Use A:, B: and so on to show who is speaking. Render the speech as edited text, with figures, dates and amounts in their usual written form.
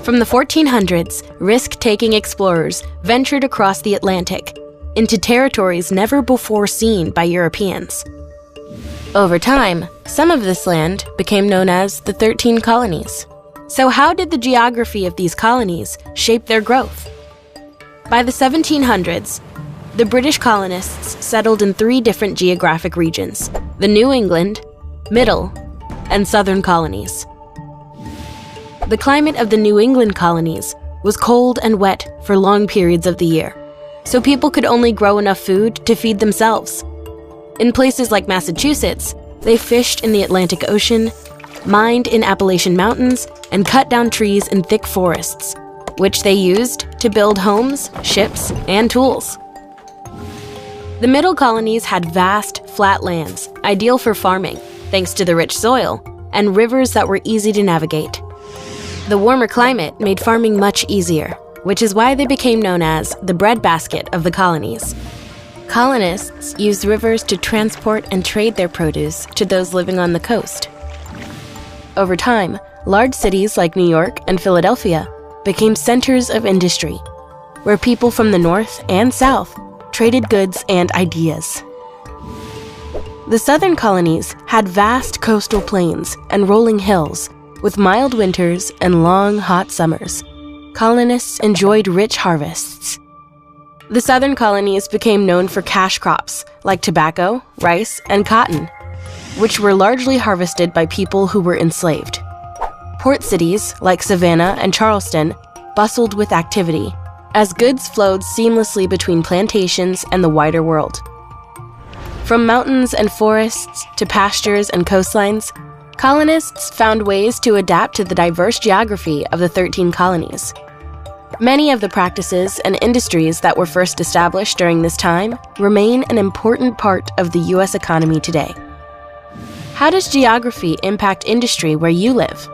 A: From the 1400s, risk-taking explorers ventured across the Atlantic into territories never before seen by Europeans. Over time, some of this land became known as the 13 Colonies. So how did the geography of these colonies shape their growth? By the 1700s, the British colonists settled in 3 different geographic regions: the New England, Middle, and Southern colonies. The climate of the New England colonies was cold and wet for long periods of the year, so people could only grow enough food to feed themselves. In places like Massachusetts, they fished in the Atlantic Ocean, mined in Appalachian Mountains, and cut down trees in thick forests, which they used to build homes, ships, and tools. The Middle colonies had vast, flat lands, ideal for farming, thanks to the rich soil, and rivers that were easy to navigate. The warmer climate made farming much easier, which is why they became known as the breadbasket of the colonies. Colonists used rivers to transport and trade their produce to those living on the coast. Over time, large cities like New York and Philadelphia became centers of industry, where people from the north and south traded goods and ideas. The southern colonies had vast coastal plains and rolling hills, with mild winters and long, hot summers. Colonists enjoyed rich harvests. The southern colonies became known for cash crops like tobacco, rice, and cotton, which were largely harvested by people who were enslaved. Port cities like Savannah and Charleston bustled with activity, as goods flowed seamlessly between plantations and the wider world. From mountains and forests to pastures and coastlines, colonists found ways to adapt to the diverse geography of the 13 colonies. Many of the practices and industries that were first established during this time remain an important part of the U.S. economy today. How does geography impact industry where you live?